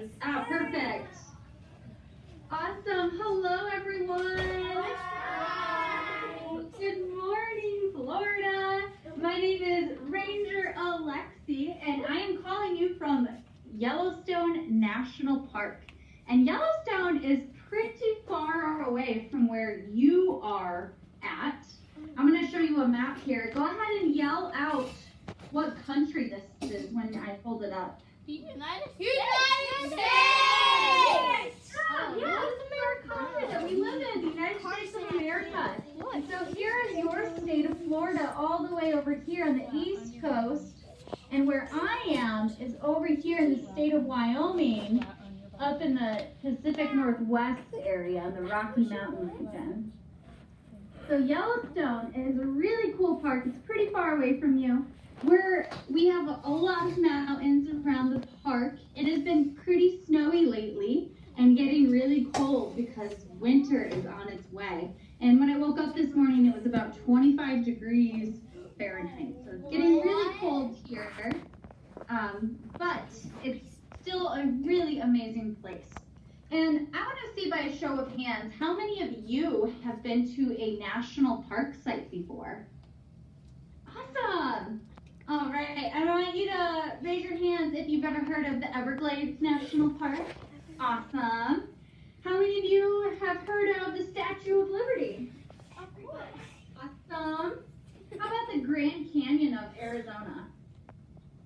Perfect. Awesome. Hello, everyone. Good morning, Florida. My name is Ranger Alexi, and I am calling you from Yellowstone National Park. And Yellowstone is pretty far away from where you are at. I'm going to show you a map here. Go ahead and yell out what country this is when I hold it up. United States! Yeah, this is our continent that we live in, the United States of America. And so here is your state of Florida, all the way over here on the East Coast. And where I am is over here in the state of Wyoming, up in the Pacific Northwest area, in the Rocky Mountain region. So Yellowstone is a really cool park. It's pretty far away from you. We have a lot of mountains around the park. It has been pretty snowy lately and getting really cold because winter is on its way. And when I woke up this morning, it was about 25 degrees Fahrenheit. So it's getting really cold here, but it's still a really amazing place. And I want to see by a show of hands, how many of you have been to a national park site before? Awesome. All right, I want you to raise your hands if you've ever heard of the Everglades National Park. Awesome. How many of you have heard of the Statue of Liberty? Awesome. How about the Grand Canyon of Arizona?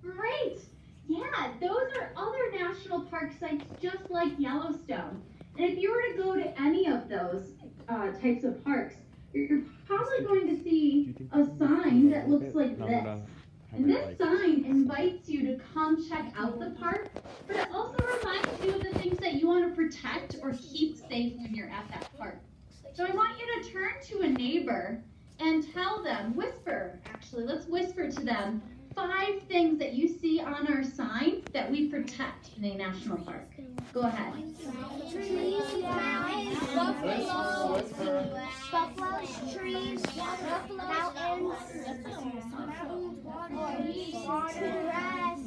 Great. Yeah, those are other national park sites just like Yellowstone. And if you were to go to any of those types of parks, you're probably going to see a sign that looks like this. And this sign invites you to come check out the park, but it also reminds you of the things that you want to protect or keep safe when you're at that park. So I want you to turn to a neighbor and tell them, let's whisper to them 5 things that you see on our sign that we protect in a national park. Go ahead. Trees, mountains, buffalo, trees, mountains, water, grass,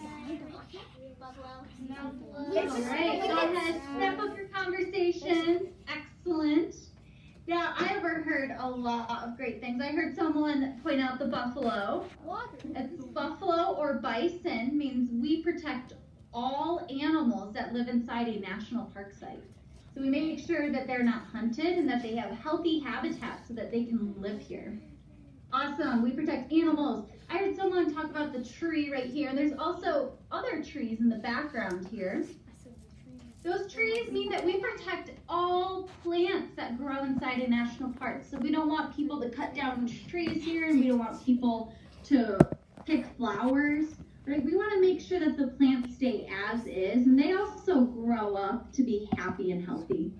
All right, go ahead, step up your conversation. Excellent. Yeah, I ever heard a lot of great things. I heard someone point out the buffalo. It's buffalo or bison means we protect all animals that live inside a national park site. So we make sure that they're not hunted and that they have healthy habitat so that they can live here. Awesome, we protect animals. I heard someone talk about the tree right here, and there's also other trees in the background here. Those trees mean that we protect all plants that grow inside a national park. So we don't want people to cut down trees here, and we don't want people to pick flowers. Right? We want to make sure that the plants stay as is, and they also grow up to be happy and healthy.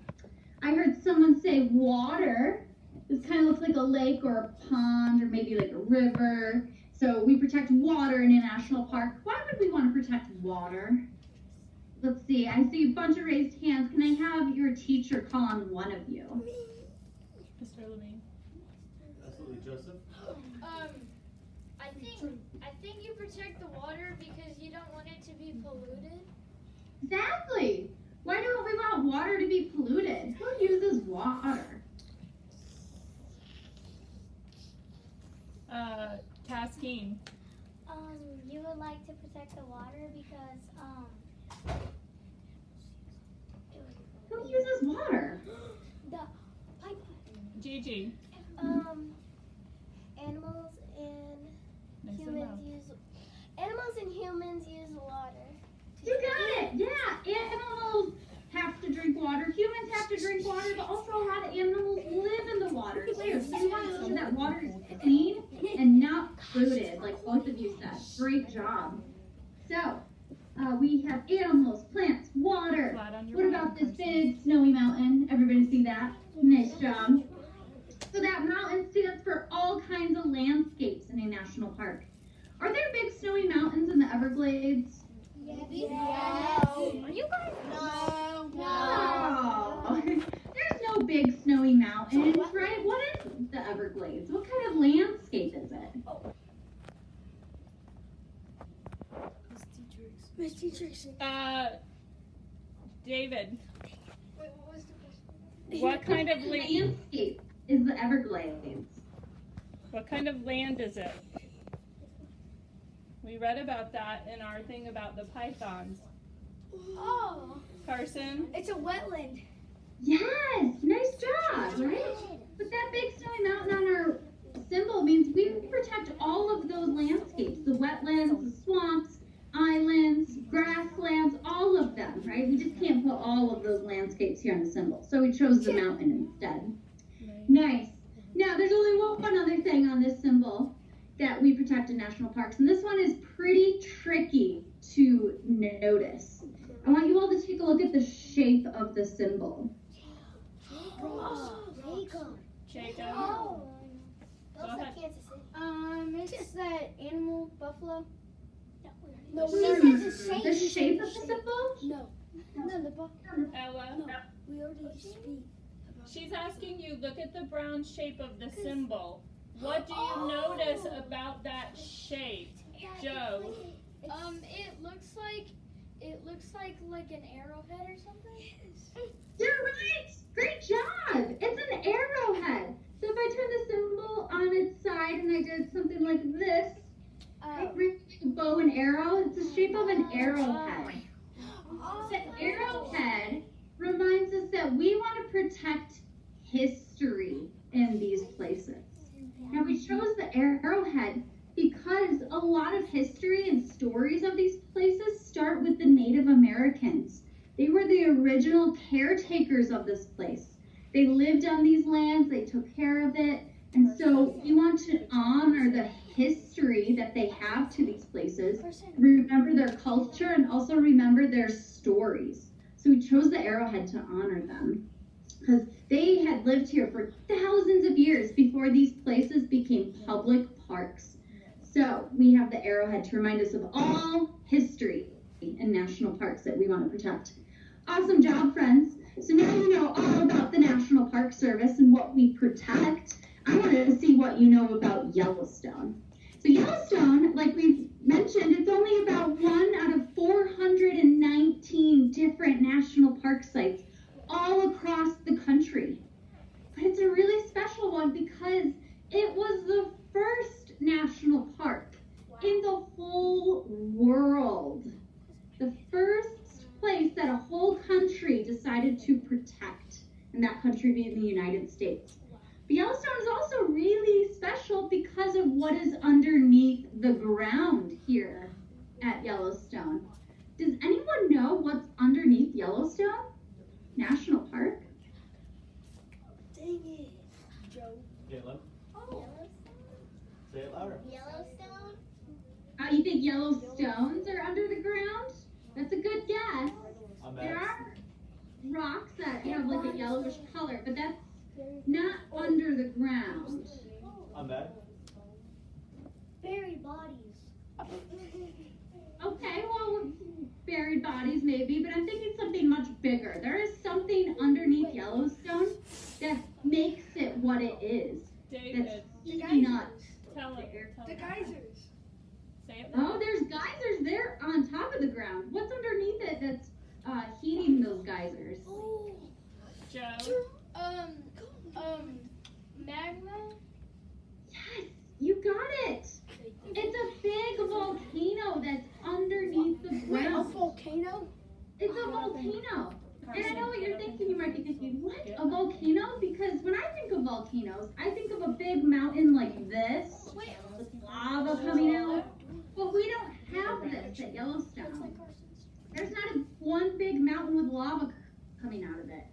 I heard someone say water. This kind of looks like a lake or a pond or maybe like a river. So we protect water in a national park. Why would we want to protect water? Let's see, I see a bunch of raised hands. Can I have your teacher call on one of you? Mr. Levine. Absolutely, Joseph. I think you protect the water because you don't want it to be polluted. Exactly. Why don't we want water to be polluted? Who uses water? Taskeen. You would like to protect the water because Who uses water? the pipe. Gigi. Animals and Nice humans use water. You got it. Yeah, animals have to drink water. Humans have to drink water, but also a lot of animals live in the water too. So we want to make sure that water is clean and not polluted, like both of you said. Great job. So we have animals, plants, water. What about this big snowy mountain? Everybody see that? Nice job. So that mountain stands for all kinds of landscapes in a national park. Are there big snowy mountains in the Everglades? Yeah. Are you guys? No. There's no big snowy mountains, right? What is the Everglades? What kind of landscape is it? Miss Teacher. David, Wait, what was the question? what kind of landscape is the Everglades? what kind of land is it? We read about that in our thing about the pythons. Oh, Carson? it's a wetland. Yes, nice job, right? But that big snowy mountain on our symbol means we protect all of those landscapes, the wetlands, the swamps, islands, grasslands, all of them, right? We just can't put all of those landscapes here on the symbol. So we chose the mountain instead. Nice. Now, there's only one other thing on this symbol that we protect in national parks, and this one is pretty tricky to notice. I want you all to take a look at the shape of the symbol. Jacob? Oh. Go ahead. It's that animal buffalo. No, we the shape of the symbol? No, the buffalo. Ella? We already speak. She's asking you, look at the brown shape of the symbol. What do you notice about that shape? Joe? It looks like an arrowhead or something. You're right! Great job! It's an arrowhead. So if I turn the symbol on its side and I did something like this, a bow and arrow, it's the shape of an arrowhead. The arrowhead reminds us that we want to protect history in these places. Now we chose the arrowhead because a lot of history and stories of these places start with the Native Americans. They were the original caretakers of this place. They lived on these lands, they took care of it, and so we want to honor the history that they have to these places, remember their culture, and also remember their stories. So we chose the arrowhead to honor them because they had lived here for thousands of years before these places became public parks. So we have the arrowhead to remind us of all history in national parks that we want to protect. Awesome job, friends. So now you know all about the National Park Service and what we protect. I wanted to see what you know about Yellowstone. So Yellowstone, like we've mentioned, it's only about 1 out of 419 different national park sites all across the country. But it's a really special one because it was the first national park in the whole world. The first place that a whole country decided to protect, and that country being the United States. But Yellowstone is also really special because of what is underneath the ground here at Yellowstone. Does anyone know what's underneath Yellowstone National Park? Dang it, Joe. Caitlin, Oh. say it louder. Yellowstone? You think Yellowstones are under the ground? That's a good guess. I'm There next. are rocks that have like a yellowish color, but that's not under the ground. I'm back. Buried bodies. Okay, well, buried bodies maybe, but I'm thinking something much bigger. There is something underneath Yellowstone that makes it what it is. David, That's heating up. tell it. The geysers. Say it. Oh, there's geysers there on top of the ground. What's underneath it that's heating those geysers? Oh. Joe? Magma? Yes, you got it. It's a big volcano that's underneath the Wait, a ground. volcano? It's a volcano. And I know what you're thinking. You might be thinking, what? A volcano? Because when I think of volcanoes, I think of a big mountain like this with lava coming out. But we don't have this at Yellowstone. There's not one big mountain with lava coming out of it.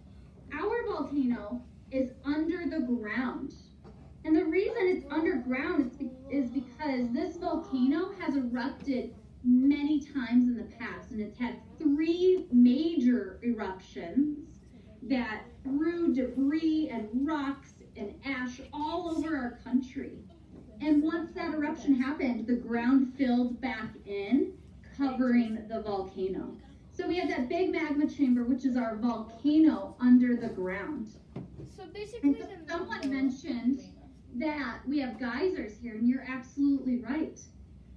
Our volcano is under the ground. And the reason it's underground is because this volcano has erupted many times in the past, and it's had 3 major eruptions that threw debris and rocks and ash all over our country. And once that eruption happened, the ground filled back in, covering the volcano. So we have that big magma chamber, which is our volcano under the ground. So basically And someone mentioned that we have geysers here, and you're absolutely right.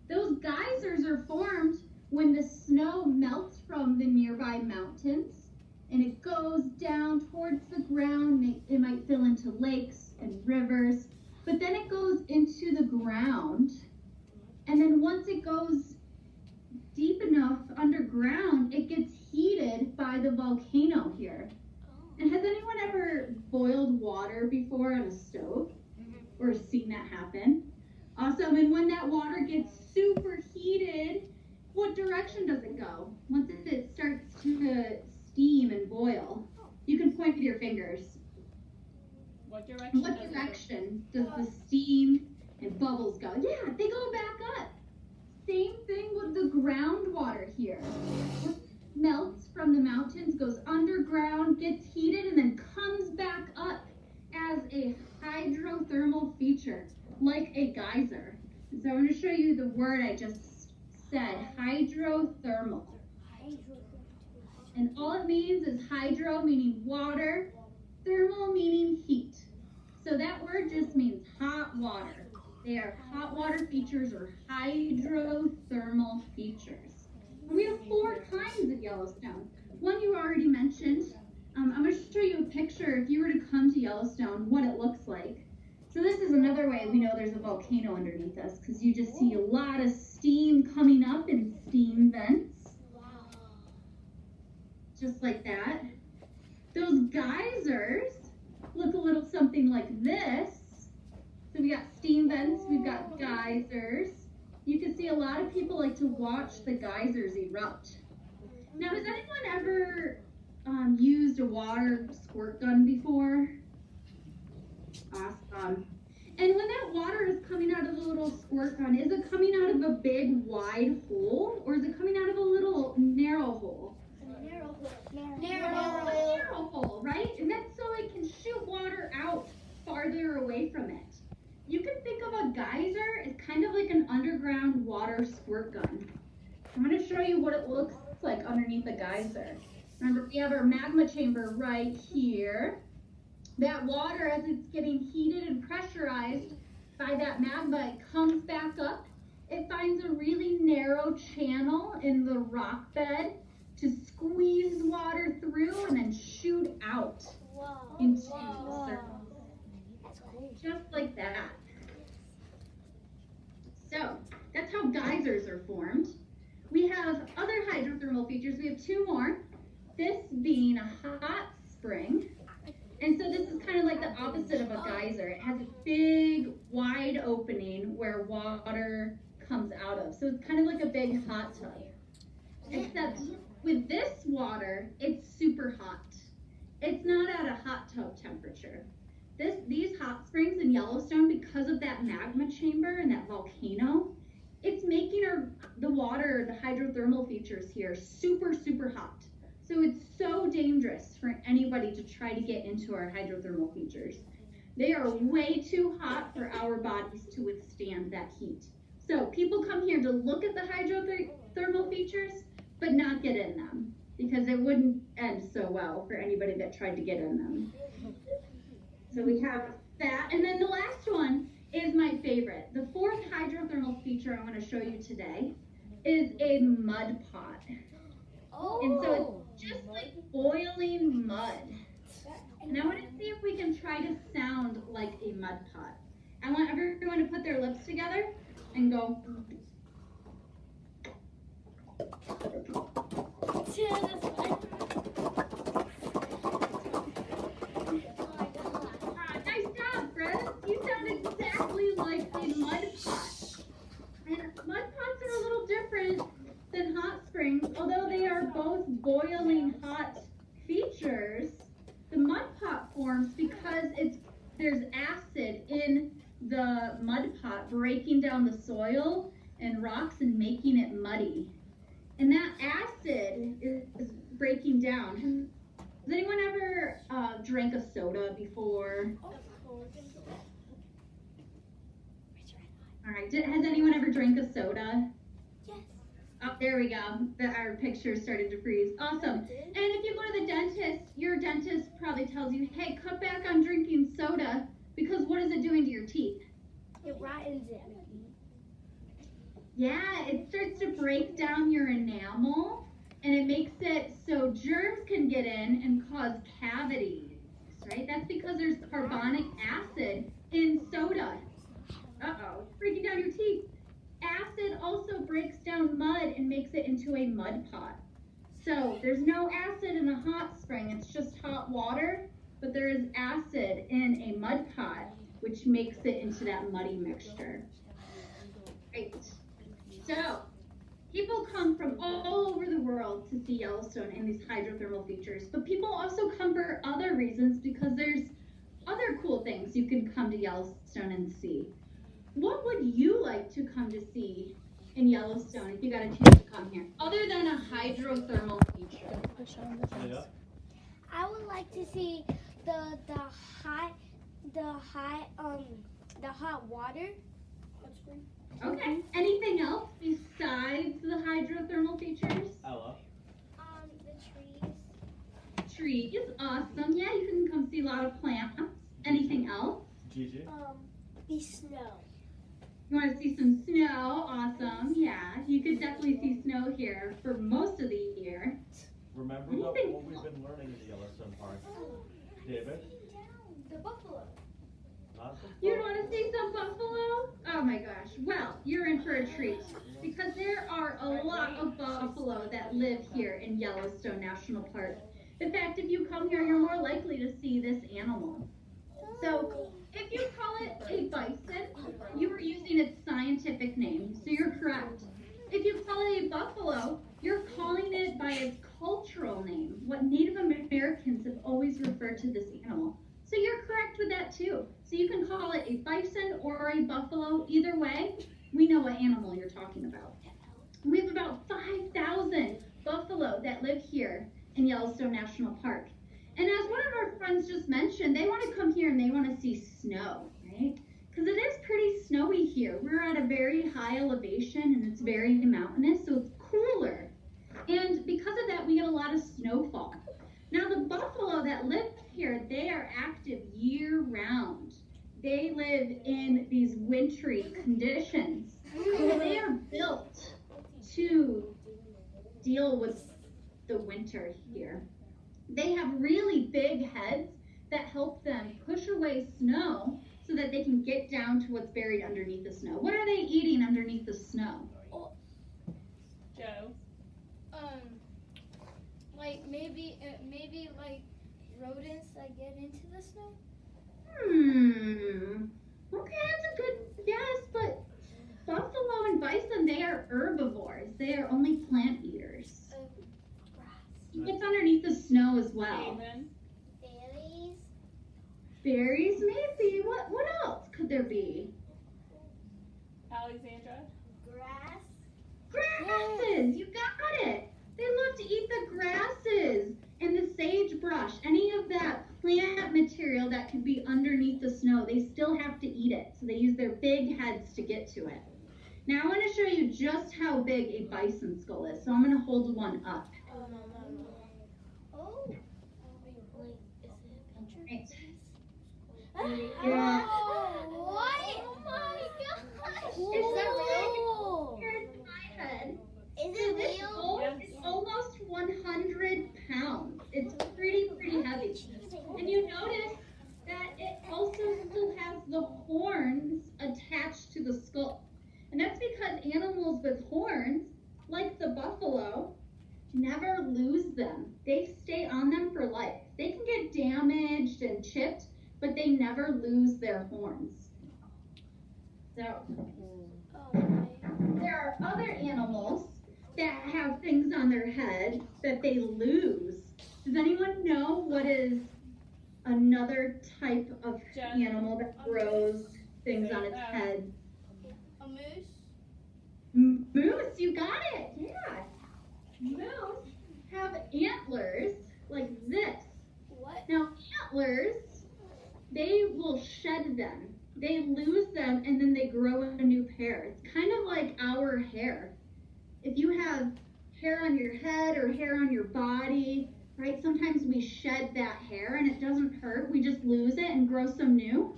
Those geysers are formed when the snow melts from the nearby mountains and it goes down towards the ground. It might fill into lakes and rivers, but then it goes into the ground. And then once it goes deep enough underground, it gets heated by the volcano here. And has anyone ever boiled water before on a stove? Or seen that happen? Awesome. And when that water gets super heated, what direction does it go? Once it starts to steam and boil, you can point with your fingers. What direction does the steam and bubbles go? Yeah, they go back up. Same thing with the groundwater here. What melts from the mountains, goes underground, gets heated, and then comes back up as a hydrothermal feature, like a geyser. So I'm going to show you the word I just said, hydrothermal. And all it means is hydro meaning water, thermal meaning heat. So that word just means hot water. They are hot water features or hydrothermal features. And we have 4 kinds of Yellowstone. One you already mentioned. I'm going to show you a picture if you were to come to Yellowstone, what it looks like. So this is another way we know there's a volcano underneath us, because you just see a lot of steam coming up in steam vents. Just like that. Those geysers look a little something like this. So we got steam vents, we've got geysers. You can see a lot of people like to watch the geysers erupt. Now, has anyone ever used a water squirt gun before? Awesome. And when that water is coming out of the little squirt gun, is it coming out of a big wide hole, or is it coming out of a little narrow hole? Narrow hole, right? And that's so it can shoot water out farther away from it. You can think of a geyser as kind of like an underground water squirt gun. I'm going to show you what it looks like underneath a geyser. Remember, we have our magma chamber right here. That water, as it's getting heated and pressurized by that magma, it comes back up. It finds a really narrow channel in the rock bed to squeeze water through and then shoot out into the surface. Just like that. So, that's how geysers are formed. We have other hydrothermal features. We have 2 more. This being a hot spring. And so this is kind of like the opposite of a geyser. It has a big, wide opening where water comes out of. So it's kind of like a big hot tub. Except with this water, it's super hot. It's not at a hot tub temperature. These hot springs in Yellowstone, because of that magma chamber and that volcano, it's making the water, the hydrothermal features here, super, super hot. So it's so dangerous for anybody to try to get into our hydrothermal features. They are way too hot for our bodies to withstand that heat. So people come here to look at the hydrothermal features, but not get in them, because it wouldn't end so well for anybody that tried to get in them. So we have that. And then the last one is my favorite. The 4th hydrothermal feature I want to show you today is a mud pot. And so it's just like boiling mud. And I want to see if we can try to sound like a mud pot. I want everyone to put their lips together and go. Nice job, friends. You sound exactly like a mud pot. And mud pots are a little different than hot springs, although they are both boiling hot features. The mud pot forms because there's acid in the mud pot breaking down the soil and rocks and making it muddy. And that acid is breaking down. Has anyone ever drank a soda before? All right, has anyone ever drank a soda? Oh, there we go. Our picture started to freeze. Awesome. And if you go to the dentist, your dentist probably tells you, hey, cut back on drinking soda, because what is it doing to your teeth? It rottens it. Yeah, it starts to break down your enamel, and it makes it so germs can get in and cause cavities, right? That's because there's carbonic acid in soda. Uh-oh, breaking down your teeth. Acid also breaks down mud and makes it into a mud pot. So there's no acid in a hot spring, it's just hot water, but there is acid in a mud pot, which makes it into that muddy mixture. Great. So people come from all over the world to see Yellowstone and these hydrothermal features, but people also come for other reasons because there's other cool things you can come to Yellowstone and see. What would you like to come to see in Yellowstone if you got a chance to come here, other than a hydrothermal feature? Yeah. I would like to see the hot water. Okay. Anything else besides the hydrothermal features? Ella. The trees. Trees, awesome. Yeah, you can come see a lot of plants. Anything else? Gigi. The snow. You want to see some snow? Awesome. Yeah, you could definitely see snow here for most of the year. Remember what we've been learning in the Yellowstone Park? David? The buffalo. Not the You want to see some buffalo? Oh my gosh. Well, you're in for a treat because there are a lot of buffalo that live here in Yellowstone National Park. In fact, if you come here, you're more likely to see this animal. So if you call it a bison, you are using its scientific name, so you're correct. If you call it a buffalo, you're calling it by its cultural name, what Native Americans have always referred to this animal. So you're correct with that too. So you can call it a bison or a buffalo. Either way, we know what animal you're talking about. We have about 5,000 buffalo that live here in Yellowstone National Park. And as one of our friends just mentioned, they want to come here and they want to see snow, right? Because it is pretty snowy here. We're at a very high elevation and it's very mountainous, so it's cooler. And because of that, we get a lot of snowfall. Now the buffalo that live here, they are active year round. They live in these wintry conditions. They are built to deal with the winter here. They have really big heads that help them push away snow so that they can get down to what's buried underneath the snow. What are they eating underneath the snow? Joe? Like maybe like rodents that get into the snow. Okay, that's a good guess, but buffalo and bison, they are herbivores. They are only plant eaters. What's underneath the snow as well? Amen. Berries. Berries, maybe. What else could there be? Alexandra? Grass. Grasses! You got it! They love to eat the grasses and the sagebrush. Any of that plant material that could be underneath the snow, they still have to eat it. So they use their big heads to get to it. Now I want to show you just how big a bison skull is. So I'm going to hold one up. Yeah. What? Oh my gosh. It's that real? Here in my head. Is it This real? skull is almost 100 pounds. It's pretty heavy. And you notice that it also still has the horns attached to the skull. And that's because animals with horns, like the buffalo, never lose them. They stay on them for life. They can get damaged and chipped, but they never lose their horns. So, there are other animals that have things on their head that they lose. Does anyone know what is another type of animal that grows things on its head? A moose. Moose, you got it. Yeah. Moose have antlers like this. What? Now, antlers, they will shed them. They lose them and then they grow a new pair. It's kind of like our hair. If you have hair on your head or hair on your body, right? Sometimes we shed that hair and it doesn't hurt. We just lose it and grow some new.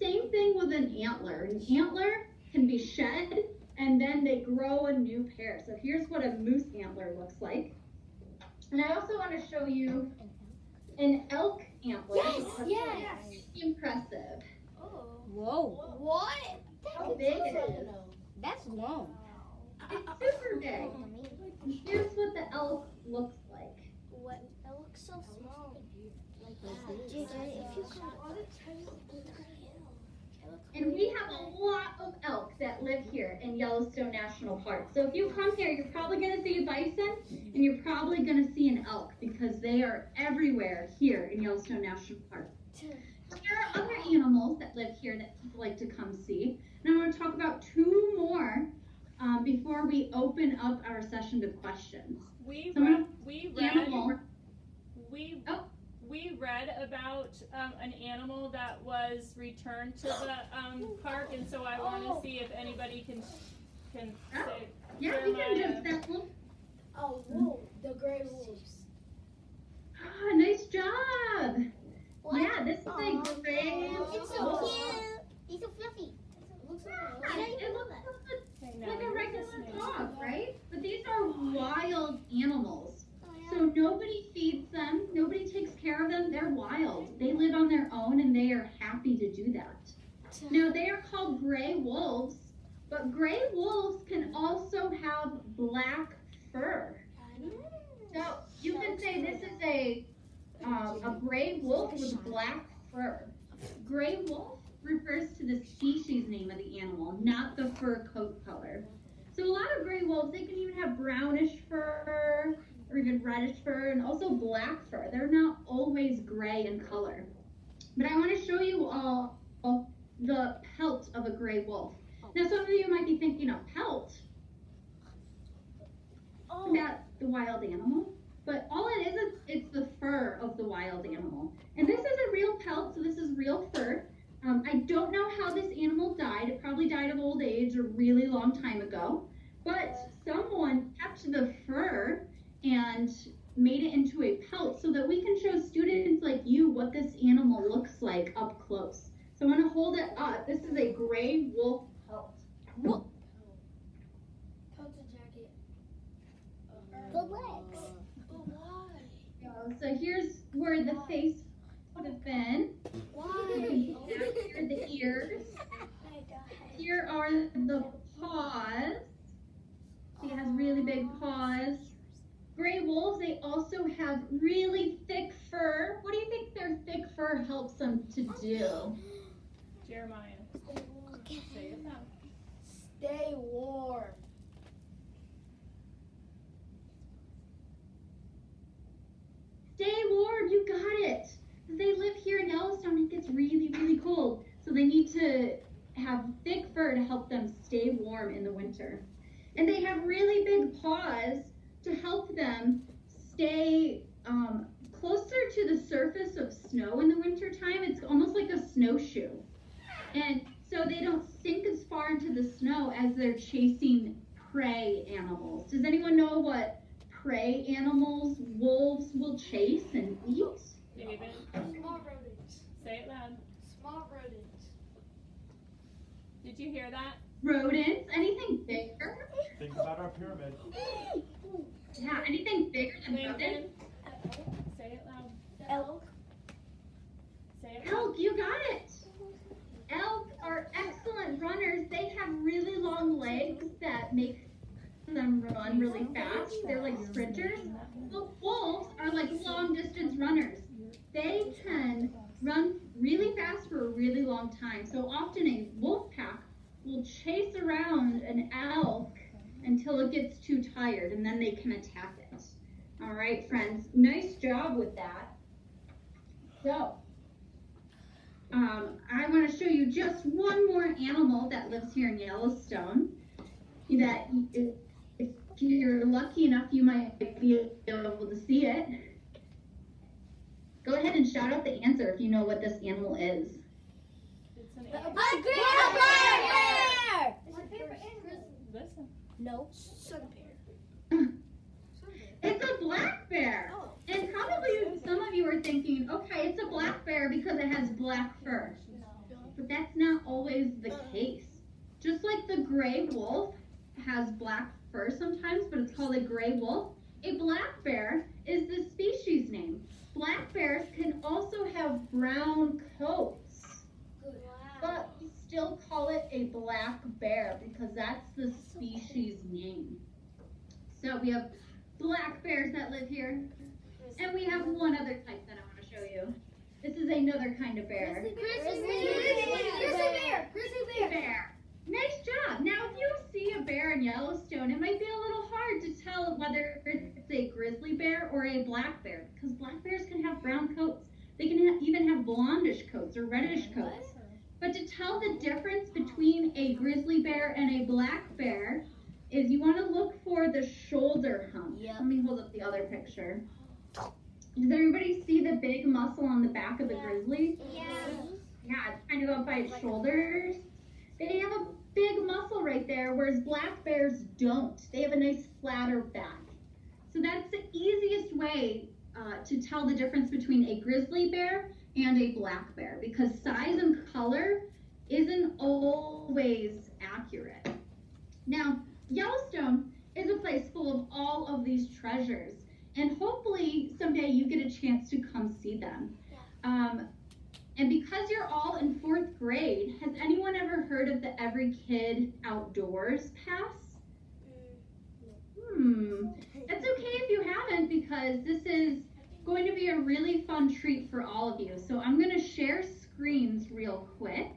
Same thing with an antler. An antler can be shed and then they grow a new pair. So here's what a moose antler looks like. And I also want to show you an elk antler. Yes, That's yes. pretty impressive. Oh. Whoa, What? How big it is. that's long. It's super big. And here's what the elk looks like. What? That looks so small. And we have a lot of elk that live here in Yellowstone National Park. So if you come here, you're probably going to see a bison and you're probably going to see an elk because they are everywhere here in Yellowstone National Park. There are other animals that live here that people like to come see. And I want to talk about two more before we open up our session to questions. We Someone- read about an animal that was returned to the park, and so I want to see if anybody can say. Yeah, we can Jeremiah. just Oh, whoa. The gray wolves. Ah, nice job. Yeah, this is a gray It's so wolf. cute. He's so fluffy. Looks It looks Okay, now like a you're regular listening. dog, right? But these are wild animals. So nobody feeds them, nobody takes care of them. They're wild. They live on their own and they are happy to do that. Now they are called gray wolves, but gray wolves can also have black fur. So you can say this is a gray wolf with black fur. Gray wolf refers to the species name of the animal, not the fur coat color. So a lot of gray wolves, they can even have brownish fur or even reddish fur and also black fur. They're not always gray in color. But I want to show you all the pelt of a gray wolf. Now some of you might be thinking, a pelt? That's the wild animal. But all it is it's the fur of the wild animal. And this is a real pelt, so this is real fur. I don't know how this animal died. It probably died of old age a really long time ago. But someone kept the fur and made it into a pelt so that we can show students like you what this animal looks like up close. So I want to hold it up. This is a gray wolf pelt. Pelted jacket. The legs. But why? So here's where the face would have been. Why? Back here are the ears. Here are the paws. He has really big paws. Gray wolves, they also have really thick fur. What do you think their thick fur helps them to do? Jeremiah, say it now. Stay warm. Stay warm, you got it. They live here in Yellowstone, it gets really, really cold. So they need to have thick fur to help them stay warm in the winter. And they have really big paws to help them stay closer to the surface of snow in the wintertime. It's almost like a snowshoe. And so they don't sink as far into the snow as they're chasing prey animals. Does anyone know what prey animals wolves will chase and eat? David, Small rodents. say it loud. Small rodents. Did you hear that? Rodents? Anything bigger? Think about our pyramid. Yeah, anything bigger than rodents? Landon, say it loud. Elk. Say it loud. Elk, you got it. Elk are excellent runners. They have really long legs that make them run really fast. They're like sprinters. But wolves are like long distance runners. They can run really fast for a really long time. So often a wolf pack will chase around an elk until it gets too tired and then they can attack it. All right, friends, nice job with that. So, I want to show you just one more animal that lives here in Yellowstone that if you're lucky enough, you might be able to see it. Go ahead and shout out the answer if you know what this animal is. It's an A ant. bear. Listen. No. Sun bear. It's a black bear. Oh. And probably some of you are thinking, okay, it's a black bear because it has black fur. But that's not always the case. Just like the gray wolf has black fur sometimes, but it's called a gray wolf. A black bear is the species name. Black bears can also have brown coats, but we still call it a black bear because that's the species name. So we have black bears that live here, and we have one other type that I want to show you. This is another kind of bear. Grizzly bear. Nice job. Now, if you see a bear in Yellowstone, it might be a little hard to tell whether it's a grizzly bear or a black bear, because black bears can have brown coats. They can even have blondish coats or reddish coats. But to tell the difference between a grizzly bear and a black bear is you want to look for the shoulder hump. Yep. Let me hold up the other picture. Does everybody see the big muscle on the back of the grizzly? Yeah. Yeah, it's kind of up by its shoulders. They have a big muscle right there, whereas black bears don't. They have a nice flatter back. So that's the easiest way to tell the difference between a grizzly bear and a black bear, because size and color isn't always accurate. Now, Yellowstone is a place full of all of these treasures, and hopefully someday you get a chance to come see them. And because you're all in 4th grade, has anyone ever heard of the Every Kid Outdoors Pass? That's okay if you haven't, because this is going to be a really fun treat for all of you. So I'm going to share screens real quick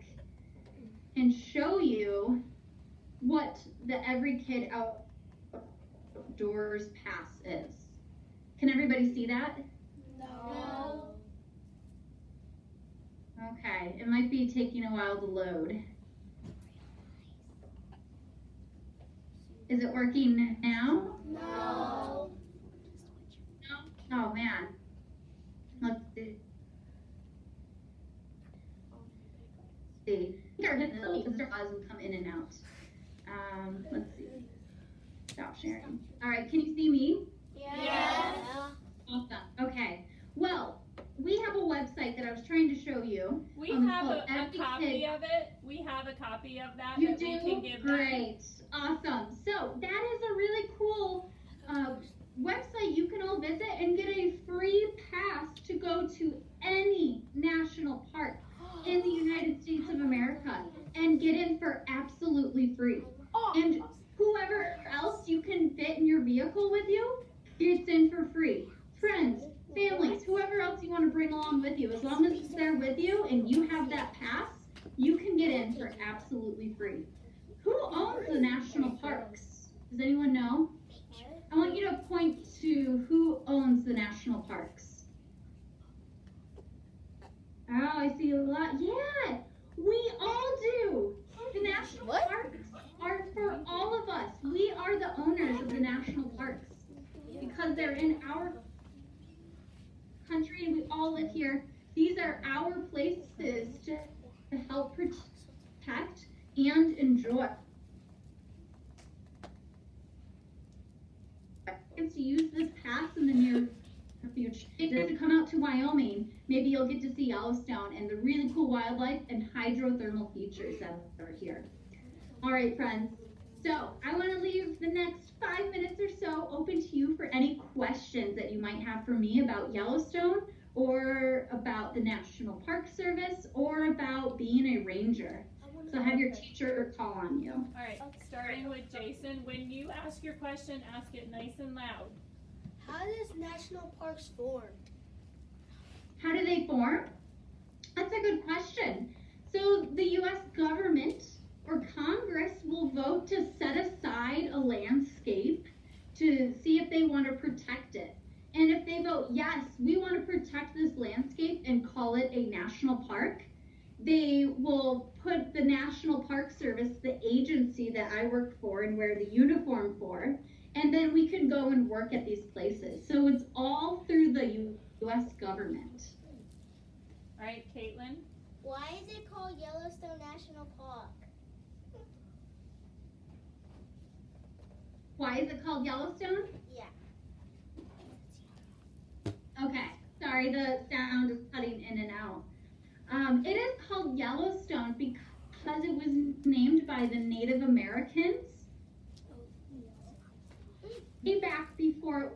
and show you what the Every Kid Outdoors Pass is. Can everybody see that? No. Okay, it might be taking a while to load. Is it working now? No. No? Oh man. Let's see. As we come in and out. Let's see. Stop sharing. All right, can you see me? Yes. Awesome. Okay. Well, we have a website that I was trying to show you. We It's have called a Every copy Kid- of it. We have a copy of that You that do? we can give them. Great. Awesome. So that is a really cool website you can all visit and get a free pass to go to any national park in the United States of America and get in for absolutely free. And whoever else you can fit in your vehicle with you gets in for free. Friends, families, whoever else you want to bring along with you, as long as they're with you and you have that pass, you can get in for absolutely free. Who owns the national parks? Does anyone know? I want you to point to who owns the national parks. Oh, I see a lot. Yeah, we all do. The national parks are for all of us. We are the owners of the national parks because they're in our country and we all live here. These are our places to help protect and enjoy. To use this pass in the near future. To come out to Wyoming, maybe you'll get to see Yellowstone and the really cool wildlife and hydrothermal features that are here. All right, friends. So I want to leave the next 5 minutes or so open to you for any questions that you might have for me about Yellowstone or about the National Park Service or about being a ranger. So have your teacher call on you. All right, starting with Jason. When you ask your question, ask it nice and loud. How does national parks form? How do they form? That's a good question. So the U.S. government or Congress will vote to set aside a landscape to see if they want to protect it. And if they vote yes, we want to protect this landscape and call it a national park, they will put the National Park Service, the agency that I work for and wear the uniform for, and then we can go and work at these places. So it's all through the U.S. government. All right, Caitlin. Why is it called Yellowstone National Park? Why is it called Yellowstone? Yeah. Okay, sorry, the sound is cutting in and out. It is called Yellowstone because it was named by the Native Americans way back before it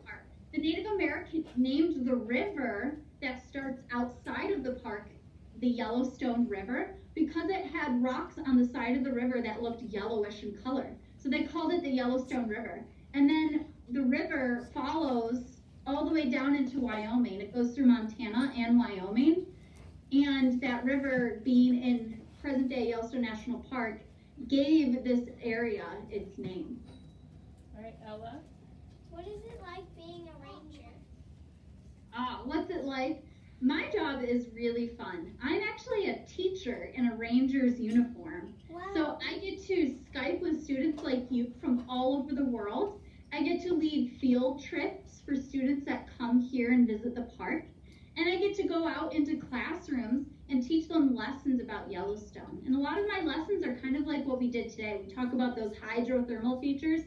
the Native Americans named the river that starts outside of the park the Yellowstone River because it had rocks on the side of the river that looked yellowish in color. So they called it the Yellowstone River. And then the river follows all the way down into Wyoming. It goes through Montana and Wyoming. And that river, being in present day Yellowstone National Park, gave this area its name. All right, Ella. What is it like being a ranger? What's it like? My job is really fun. I'm actually a teacher in a ranger's uniform. Wow. So I get to Skype with students like you from all over the world. I get to lead field trips for students that come here and visit the park. And I get to go out into classrooms and teach them lessons about Yellowstone. And a lot of my lessons are kind of like what we did today. We talk about those hydrothermal features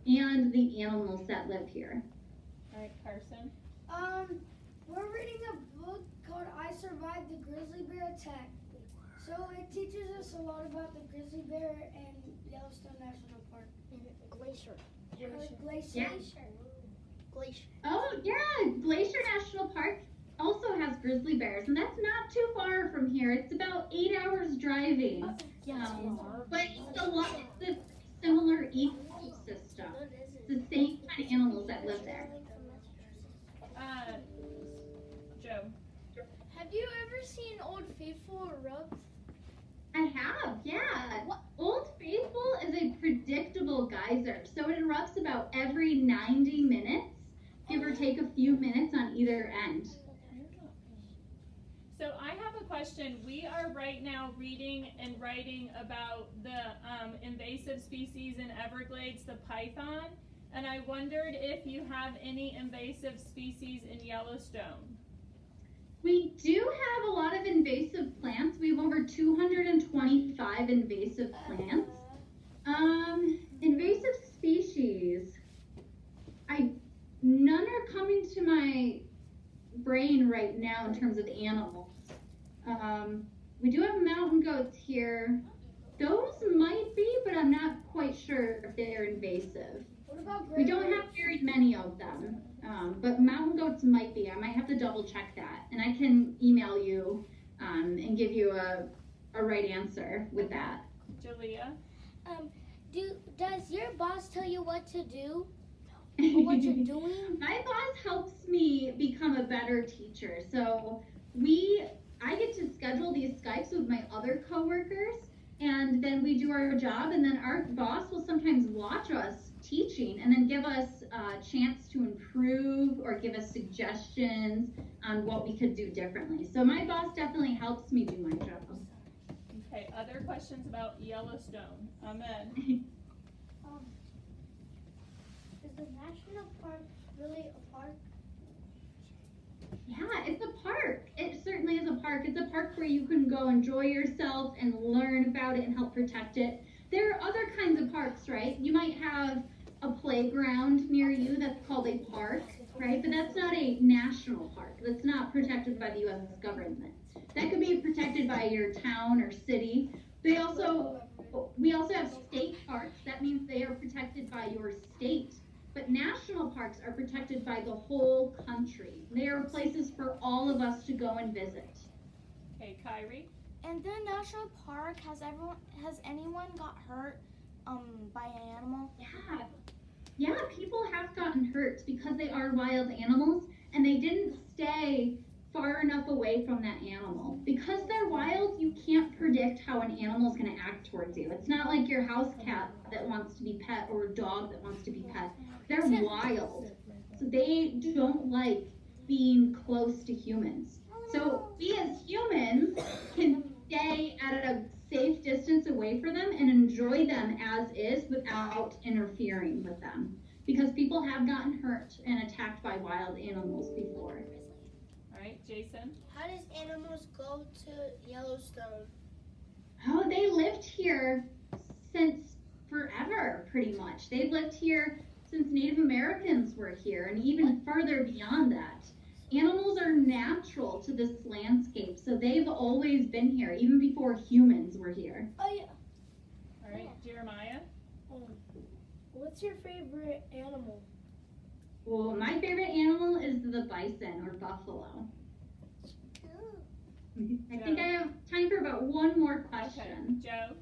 and the animals that live here. All right, Carson. We're reading a book called I Survived the Grizzly Bear Attack. So it teaches us a lot about the grizzly bear and Yellowstone National Park. Glacier. Glacier. Yeah. Glacier. Oh, yeah, Glacier National Park also has grizzly bears, and that's not too far from here. It's about 8 hours driving. But it's a similar ecosystem. It's the same kind of animals that live there. Joe. Have you ever seen Old Faithful erupt? I have, yeah. Old Faithful is a predictable geyser, so it erupts about every 90 minutes, give or take a few minutes on either end. So I have a question. We are right now reading and writing about the invasive species in Everglades, the python, and I wondered if you have any invasive species in Yellowstone. We do have a lot of invasive plants. We have over 225 invasive plants. Invasive species. None are coming to my brain right now in terms of animals. We do have mountain goats here. Those might be, but I'm not quite sure if they're invasive. What about We gray don't bears? have very many of them, but mountain goats might be. I might have to double check that, and I can email you and give you a right answer with that. Jalea. Does your boss tell you what to do or what you're doing? My boss helps me become a better teacher. So I get to schedule these Skypes with my other coworkers, and then we do our job, and then our boss will sometimes watch us teaching and then give us a chance to improve or give us suggestions on what we could do differently. So my boss definitely helps me do my job. Okay, other questions about Yellowstone? Amen. Is the national park really a park? Yeah, it's a park. It certainly is a park. It's a park where you can go enjoy yourself and learn about it and help protect it. There are other kinds of parks, right? You might have a playground near you that's called a park, right? But that's not a national park. That's not protected by the U.S. government. That could be protected by your town or city. We also have state parks. That means they are protected by your state. But national parks are protected by the whole country. They are places for all of us to go and visit. Okay, Kyrie. In the national park, has anyone got hurt by an animal? Yeah, people have gotten hurt because they are wild animals and they didn't stay far enough away from that animal. Because they're wild, you can't predict how an animal is going to act towards you. It's not like your house cat that wants to be pet or a dog that wants to be pet. They're wild. So they don't like being close to humans. So we as humans can stay at a safe distance away from them and enjoy them as is without interfering with them. Because people have gotten hurt and attacked by wild animals before. All right, Jason. How does animals go to Yellowstone? Oh, they lived here since forever, pretty much. They've lived here since Native Americans were here and even further beyond that. Animals are natural to this landscape, so they've always been here, even before humans were here. Oh yeah. All right, Jeremiah. What's your favorite animal? Well, my favorite animal is the bison or buffalo. I think I have time for about one more question. Okay, Joe.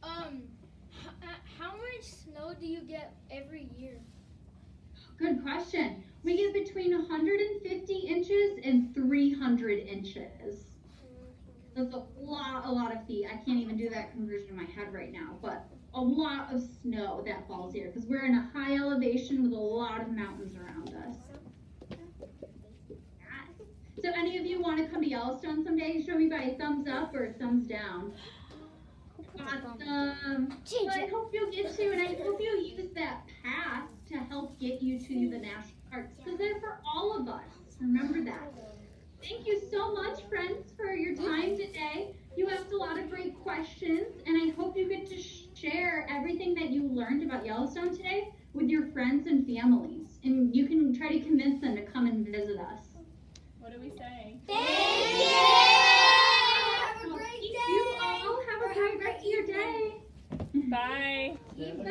How much snow do you get every year? Good question. We get between 150 inches and 300 inches. That's a lot of feet. I can't even do that conversion in my head right now, but a lot of snow that falls here because we're in a high elevation with a lot of mountains around us. So any of you want to come to Yellowstone someday? Show me by a thumbs up or a thumbs down. Awesome. Well, I hope you'll get to, and I hope you'll use that pass to help get you to the national parks because they're for all of us. Remember that. Thank you so much, friends, for your time today. You asked a lot of great questions, and I hope you get to share everything that you learned about Yellowstone today with your friends and families. And you can try to convince them to come and visit us. What do we say? Thank you! Have a great day! You all have a great rest of your day. Bye. Stand